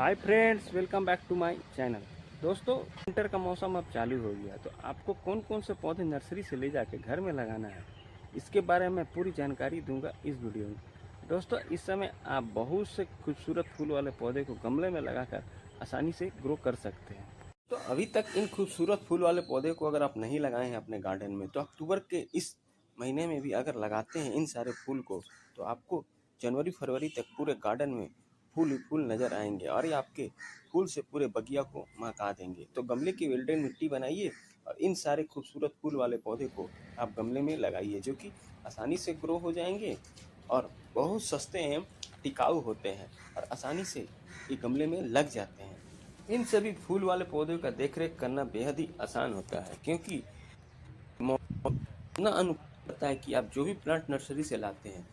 Hi friends, welcome back to my channel. दोस्तों, winter का मौसम अब चालू हो गया, तो आपको कौन कौन से पौधे नर्सरी से ले जाके घर में लगाना है, इसके बारे में पूरी जानकारी दूंगा इस वीडियो में। दोस्तों, इस समय आप बहुत से खूबसूरत फूल वाले पौधे को गमले में लगाकर आसानी से ग्रो कर सकते हैं। तो अभी तक इन खूबसूरत फूल वाले पौधे को अगर आप नहीं लगाए हैं अपने गार्डन में, तो अक्टूबर के इस महीने में भी अगर लगाते हैं इन सारे फूल को, तो आपको जनवरी फरवरी तक पूरे गार्डन में फूल ही फूल नज़र आएंगे और ये आपके फूल से पूरे बगिया को महका देंगे। तो गमले की वेल्डेन मिट्टी बनाइए और इन सारे खूबसूरत फूल वाले पौधे को आप गमले में लगाइए, जो कि आसानी से ग्रो हो जाएंगे और बहुत सस्ते एवं टिकाऊ होते हैं और आसानी से ये गमले में लग जाते हैं। इन सभी फूल वाले पौधों का देखरेख करना बेहद ही आसान होता है, क्योंकि इतना अनुकूल होता है कि आप जो भी प्लांट नर्सरी से लाते हैं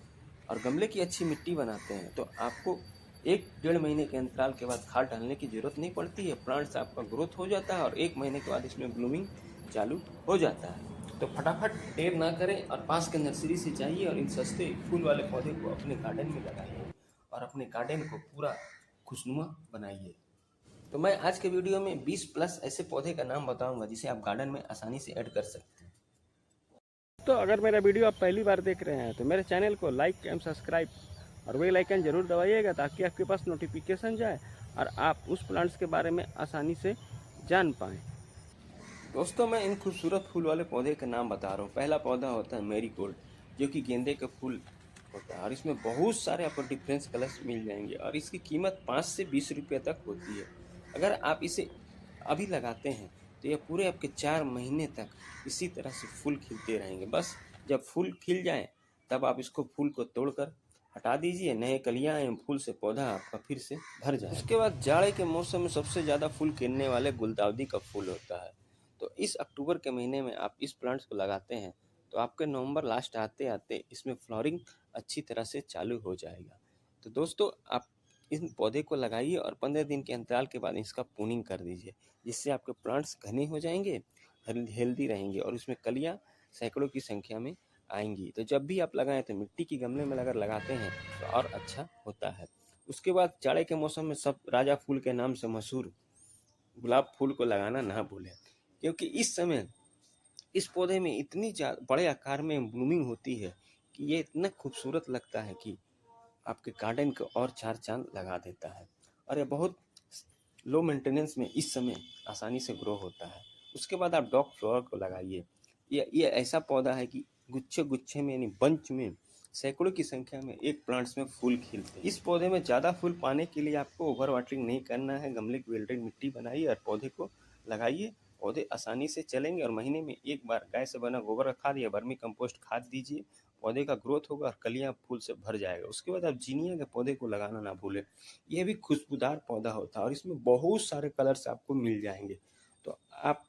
और गमले की अच्छी मिट्टी बनाते हैं, तो आपको 1-1.5 महीने के अंतराल के बाद खाद डालने की जरूरत नहीं पड़ती है। प्लांट्स आपका ग्रोथ हो जाता है और 1 महीने के बाद इसमें ब्लूमिंग चालू हो जाता है। तो फटाफट देर ना करें और पास के नर्सरी से जाइए और इन सस्ते फूल वाले पौधे को अपने गार्डन में लगाइए और अपने गार्डन को पूरा खुशनुमा बनाइए। तो मैं आज के वीडियो में 20 प्लस ऐसे पौधे का नाम बताऊंगा जिसे आप गार्डन में आसानी से ऐड कर सकते हैं। तो अगर मेरा वीडियो आप पहली बार देख रहे हैं तो मेरे चैनल को लाइक एंड सब्सक्राइब और बेल आइकन जरूर दबाइएगा, ताकि आपके पास नोटिफिकेशन जाए और आप उस प्लांट्स के बारे में आसानी से जान पाएँ। दोस्तों, मैं इन खूबसूरत फूल वाले पौधे का नाम बता रहा हूँ। पहला पौधा होता है मैरीगोल्ड, जो कि गेंदे का फूल होता है और इसमें बहुत सारे आपको डिफरेंस कलर्स मिल जाएंगे और इसकी कीमत 5 से 20 रुपये तक होती है। अगर आप इसे अभी लगाते हैं तो यह पूरे आपके 4 महीने तक इसी तरह से फूल खिलते रहेंगे। बस जब फूल खिल जाए तब आप इसको फूल को तोड़कर हटा दीजिए, नए कलियां एवं फूल से पौधा आपका फिर से भर जाए। उसके बाद जाड़े के मौसम में सबसे ज़्यादा फूल खिलने वाले गुलदाउदी का फूल होता है। तो इस अक्टूबर के महीने में आप इस प्लांट्स को लगाते हैं तो आपके नवंबर लास्ट आते आते इसमें फ्लावरिंग अच्छी तरह से चालू हो जाएगा। तो दोस्तों, आप इन पौधे को लगाइए और 15 दिन के अंतराल के बाद इसका प्रूनिंग कर दीजिए, जिससे आपके प्लांट्स घने हो जाएंगे, हेल्दी रहेंगे और इसमें कलियाँ सैकड़ों की संख्या में आएंगी। तो जब भी आप लगाएं तो मिट्टी के गमले में अगर लगाते हैं तो और अच्छा होता है। उसके बाद जाड़े के मौसम में सब राजा फूल के नाम से मशहूर गुलाब फूल को लगाना ना भूलें, क्योंकि इस समय इस पौधे में इतनी बड़े आकार में ब्लूमिंग होती है कि ये इतना खूबसूरत लगता है कि आपके गार्डन को और चार चांद लगा देता है और ये बहुत लो मेंटेनेंस में इस समय आसानी से ग्रो होता है। उसके बाद आप डॉग फ्लावर को लगाइए। ये ऐसा पौधा है कि गुच्छे गुच्छे में यानी बंच में सैकड़ों की संख्या में एक प्लांट्स में फूल खिलते हैं। इस पौधे में ज़्यादा फूल पाने के लिए आपको ओवर वाटरिंग नहीं करना है। गमले की वेल्डेड मिट्टी बनाइए और पौधे को लगाइए। पौधे आसानी से चलेंगे और महीने में एक बार गाय से बना गोबर का खाद या वर्मी कंपोस्ट खाद दीजिए। पौधे का ग्रोथ होगा और कलियां फूल से भर जाएगा। उसके बाद आप जीनिया के पौधे को लगाना ना भूलें। यह भी खुशबूदार पौधा होता है और इसमें बहुत सारे कलर्स आपको मिल जाएंगे। तो आप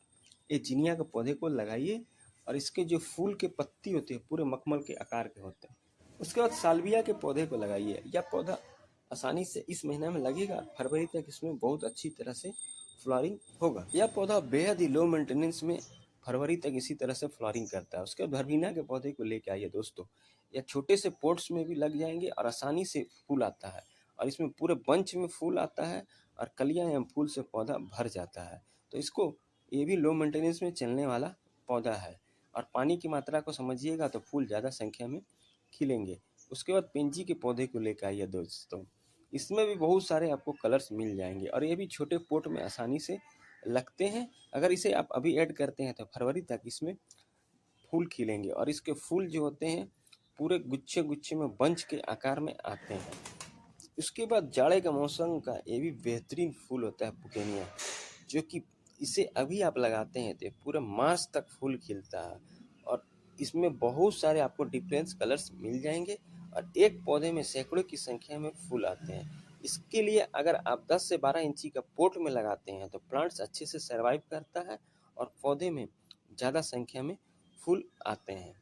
ये जीनिया के पौधे को लगाइए और इसके जो फूल के पत्ती होते हैं पूरे मखमल के आकार के होते हैं। उसके बाद सालविया के पौधे को लगाइए। यह पौधा आसानी से इस महीने में लगेगा, फरवरी तक इसमें बहुत अच्छी तरह से फ्लावरिंग होगा। यह पौधा बेहद ही लो मेंटेनेंस में फरवरी तक इसी तरह से फ्लावरिंग करता है। उसके बाद भरबीना के पौधे को लेके आइए दोस्तों। यह छोटे से पोट्स में भी लग जाएंगे और आसानी से फूल आता है और इसमें पूरे बंच में फूल आता है और कलियां एवं फूल से पौधा भर जाता है। तो इसको ये भी लो मेंटेनेंस में चलने वाला पौधा है और पानी की मात्रा को समझिएगा तो फूल ज़्यादा संख्या में खिलेंगे। उसके बाद पेंजी के पौधे को लेकर आइए दोस्तों। इसमें भी बहुत सारे आपको कलर्स मिल जाएंगे और ये भी छोटे पोट में आसानी से लगते हैं। अगर इसे आप अभी ऐड करते हैं तो फरवरी तक इसमें फूल खिलेंगे और इसके फूल जो होते हैं पूरे गुच्छे गुच्छे में बंच के आकार में आते हैं। उसके बाद जाड़े का मौसम का ये भी बेहतरीन फूल होता है पुकेनिया, जो कि इसे अभी आप लगाते हैं तो पूरे मास तक फूल खिलता है और इसमें बहुत सारे आपको डिफरेंस कलर्स मिल जाएंगे और एक पौधे में सैकड़ों की संख्या में फूल आते हैं। इसके लिए अगर आप 10 से 12 इंची का पोट में लगाते हैं तो प्लांट्स अच्छे से सर्वाइव करता है और पौधे में ज़्यादा संख्या में फूल आते हैं।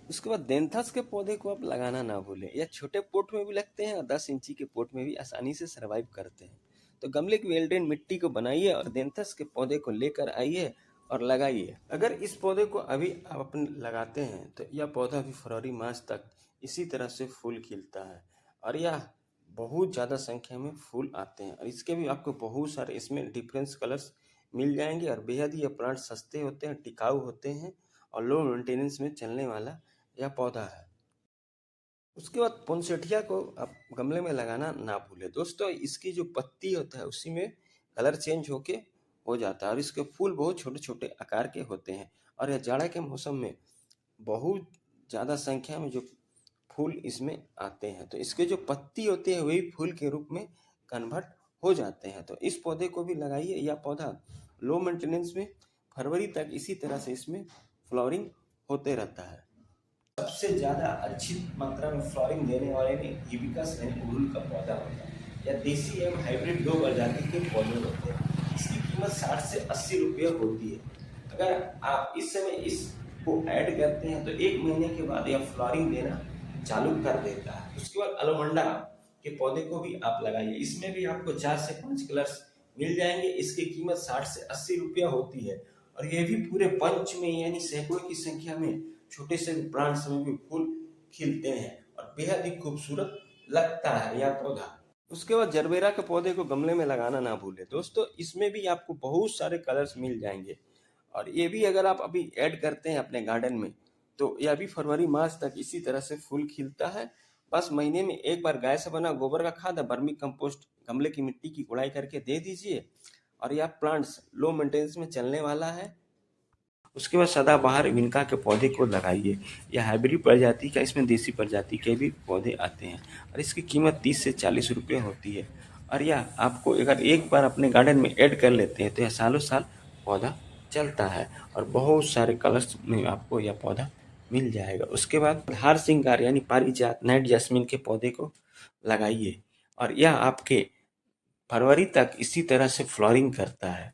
उसके बाद देंथस के पौधे को आप लगाना ना भूलें। यह छोटे पोट में भी लगते हैं और 10 इंची के पोट में भी आसानी से सर्वाइव करते हैं। तो गमले की वेल्डेन मिट्टी को बनाइए और देंथस के पौधे को लेकर आइए और लगाइए। अगर इस पौधे को अभी आप अपने लगाते हैं तो यह पौधा भी फरवरी मार्च तक इसी तरह से फूल खिलता है और यह बहुत ज़्यादा संख्या में फूल आते हैं और इसके भी आपको बहुत सारे इसमें डिफरेंस कलर्स मिल जाएंगे और बेहद ही ये प्लांट सस्ते होते हैं, टिकाऊ होते हैं और लो मेंटेनेंस में चलने वाला यह पौधा है। उसके बाद पोंसेटिया को आप गमले में लगाना ना भूलें दोस्तों। इसकी जो पत्ती होता है उसी में कलर चेंज होके हो जाता है और इसके फूल बहुत छोटे छोटे आकार के होते हैं और यह जाड़ा के मौसम में बहुत ज़्यादा संख्या में जो फूल इसमें आते हैं, तो इसके जो पत्ती होती है वही फूल के रूप में कन्वर्ट हो जाते हैं। तो इस पौधे को भी लगाइए। यह पौधा लो मेंटेनेंस में फरवरी तक इसी तरह से इसमें फ्लावरिंग होते रहता है। सबसे ज़्यादा अच्छी मात्रा में फ्लावरिंग देने वाले में हिबिस्कस अड़हुल का पौधा होता है। यह देसी एवं हाइब्रिड दो प्रजाति के पौधे होते हैं। इसकी कीमत 60 से 80 रुपये होती है। अगर आप इस समय इसको ऐड करते हैं तो 1 महीने के बाद यह फ्लावरिंग देना चालू कर देता है। उसके बाद अलोमंडा के पौधे को भी आप लगाइए। इसमें भी आपको 4 से 5 कलर्स मिल जाएंगे। इसकी कीमत 60 से 80 रुपया होती है और ये भी पूरे बंच में यानी सैकड़ों की संख्या में छोटे से प्लांट्स में भी फूल खिलते हैं और बेहद ही खूबसूरत लगता है यह पौधा। उसके बाद जरबेरा के पौधे को गमले में लगाना ना भूलें दोस्तों। इसमें भी आपको बहुत सारे कलर्स मिल जाएंगे और ये भी अगर आप अभी ऐड करते हैं अपने गार्डन में तो यह भी फरवरी मार्च तक इसी तरह से फूल खिलता है। बस महीने में एक बार गाय से बना गोबर का खाद बर्मी कंपोस्ट गमले की मिट्टी की गुड़ाई करके दे दीजिए और यह प्लांट्स लो मेंटेनेंस में चलने वाला है। उसके बाद सदाबहार विनका के पौधे को लगाइए। यह हाइब्रिड प्रजाति का, इसमें देसी प्रजाति के भी पौधे आते हैं और इसकी कीमत 30 से 40 रुपये होती है और यह आपको अगर एक बार अपने गार्डन में ऐड कर लेते हैं तो यह सालों साल पौधा चलता है और बहुत सारे कलर्स में आपको यह पौधा मिल जाएगा। उसके बाद हार श्रृंगार यानी पारिजात नाइट जैस्मिन के पौधे को लगाइए और यह आपके फरवरी तक इसी तरह से फ्लावरिंग करता है।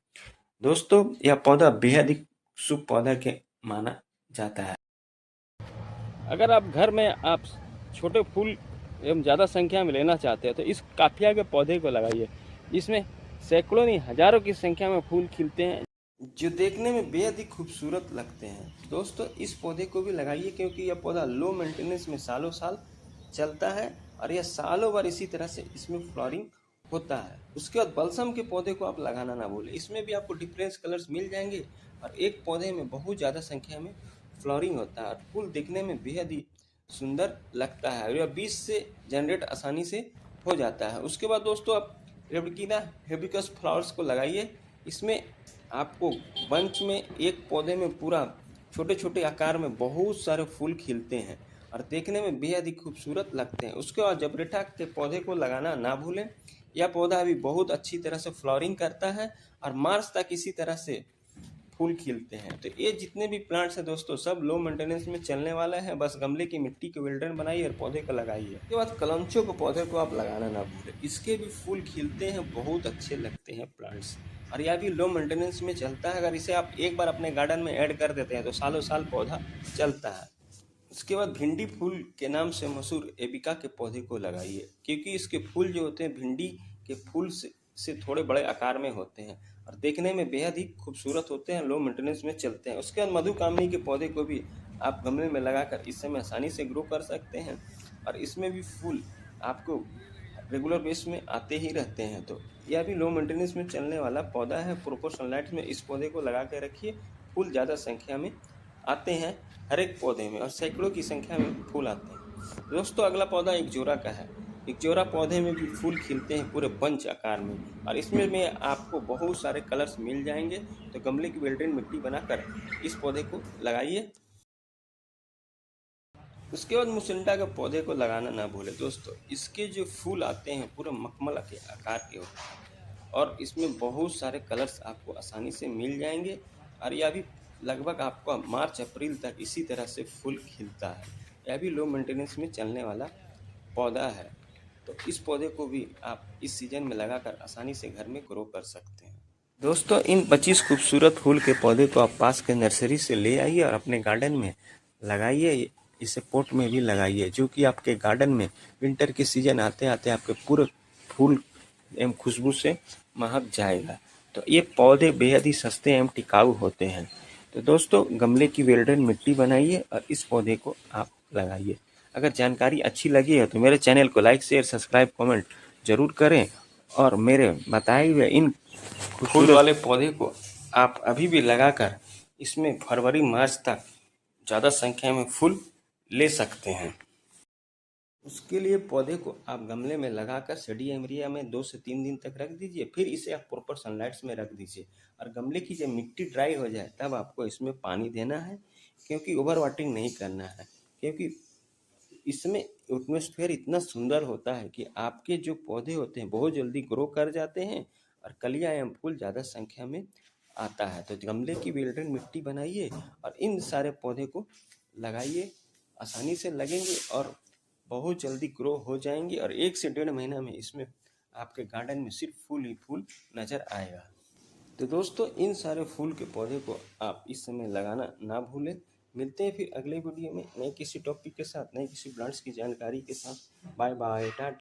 दोस्तों यह पौधा बेहद ही शुभ पौधा के माना जाता है। अगर आप घर में आप छोटे फूल एवं ज़्यादा संख्या में लेना चाहते हैं तो इस काफिया के पौधे को लगाइए। इसमें सैकड़ों नहीं हजारों की संख्या में फूल खिलते हैं जो देखने में बेहद ही खूबसूरत लगते हैं। दोस्तों इस पौधे को भी लगाइए क्योंकि यह पौधा लो मेंटेनेंस में सालों साल चलता है और यह सालों भर इसी तरह से इसमें फ्लावरिंग होता है। उसके बाद बलसम के पौधे को आप लगाना ना भूलें। इसमें भी आपको डिफरेंस कलर्स मिल जाएंगे और एक पौधे में बहुत ज़्यादा संख्या में फ्लावरिंग होता है और फूल दिखने में बेहद ही सुंदर लगता है और यह बीज से जनरेट आसानी से हो जाता है। उसके बाद दोस्तों आप रेबकिना हिबिस्कस फ्लावर्स को लगाइए। इसमें आपको बंच में एक पौधे में पूरा छोटे छोटे आकार में बहुत सारे फूल खिलते हैं और देखने में बेहद ही खूबसूरत लगते हैं। उसके बाद जबरेटा के पौधे को लगाना ना भूलें। यह पौधा अभी बहुत अच्छी तरह से फ्लावरिंग करता है और मार्च तक इसी तरह से फूल खिलते हैं। तो ये जितने भी प्लांट्स हैं दोस्तों सब लो मेंटेनेंस में चलने वाला है। बस गमले की मिट्टी के वेल्डन बनाइए और पौधे को लगाइए। उसके बाद कलंचो के पौधे को आप लगाना ना भूलें। इसके भी फूल खिलते हैं, बहुत अच्छे लगते हैं प्लांट्स और यह भी लो मेंटेनेंस में चलता है। अगर इसे आप एक बार अपने गार्डन में ऐड कर देते हैं तो सालों साल पौधा चलता है। उसके बाद भिंडी फूल के नाम से मशहूर एबिका के पौधे को लगाइए क्योंकि इसके फूल जो होते हैं भिंडी के फूल से थोड़े बड़े आकार में होते हैं और देखने में बेहद ही खूबसूरत होते हैं, लो मेंटेनेंस में चलते हैं। उसके बाद मधुकामनी के पौधे को भी आप गमले में लगाकर इस समय आसानी से ग्रो कर सकते हैं और इसमें भी फूल आपको रेगुलर बेस में आते ही रहते हैं। तो यह भी लो मेंटेनेंस में चलने वाला पौधा है। प्रॉपर सनलाइट में इस पौधे को लगा के रखिए, फूल ज़्यादा संख्या में आते हैं हर एक पौधे में और सैकड़ों की संख्या में फूल आते हैं। दोस्तों अगला पौधा एक जोरा का है। एक जोरा पौधे में भी फूल खिलते हैं पूरे बंच आकार में और इसमें में आपको बहुत सारे कलर्स मिल जाएंगे। तो गमले की वेल्ड्रेन मिट्टी बनाकर इस पौधे को लगाइए। उसके बाद मुसिंडा के पौधे को लगाना ना भूलें दोस्तों। इसके जो फूल आते हैं पूरे मखमल के आकार के होते हैं और इसमें बहुत सारे कलर्स आपको आसानी से मिल जाएंगे और यह भी लगभग आपको मार्च अप्रैल तक इसी तरह से फूल खिलता है। यह भी लो मेंटेनेंस में चलने वाला पौधा है। तो इस पौधे को भी आप इस सीजन में लगाकर आसानी से घर में ग्रो कर सकते हैं। दोस्तों इन 25 खूबसूरत फूल के पौधे को आप पास के नर्सरी से ले आइए और अपने गार्डन में लगाइए। इसे पॉट में भी लगाइए जो कि आपके गार्डन में विंटर के सीजन आते आते आपके पूरे फूल एवं खुशबू से महक जाएगा। तो ये पौधे बेहद ही सस्ते एवं टिकाऊ होते हैं। तो दोस्तों गमले की वेल्डन मिट्टी बनाइए और इस पौधे को आप लगाइए। अगर जानकारी अच्छी लगी है तो मेरे चैनल को लाइक शेयर सब्सक्राइब कमेंट जरूर करें और मेरे बताए हुए इन फूल वाले पौधे को आप अभी भी लगाकर इसमें फरवरी मार्च तक ज़्यादा संख्या में फूल ले सकते हैं। उसके लिए पौधे को आप गमले में लगाकर सड़ी एरिया में 2 से 3 दिन तक रख दीजिए। फिर इसे आप प्रॉपर सनलाइट्स में रख दीजिए और गमले की जब मिट्टी ड्राई हो जाए तब आपको इसमें पानी देना है, क्योंकि ओवर वाटरिंग नहीं करना है, क्योंकि इसमें एटमॉस्फेयर इतना सुंदर होता है कि आपके जो पौधे होते हैं बहुत जल्दी ग्रो कर जाते हैं और कलियाँ एवं फूल ज़्यादा संख्या में आता है। तो गमले की वेल्डन मिट्टी बनाइए और इन सारे पौधे को लगाइए, आसानी से लगेंगे और बहुत जल्दी ग्रो हो जाएंगे और 1 से 1.5 महीना में इसमें आपके गार्डन में सिर्फ फूल ही फूल नज़र आएगा। तो दोस्तों इन सारे फूल के पौधे को आप इस समय लगाना ना भूलें। मिलते हैं फिर अगले वीडियो में नए किसी टॉपिक के साथ, नए किसी प्लांट्स की जानकारी के साथ। Bye bye, Tata.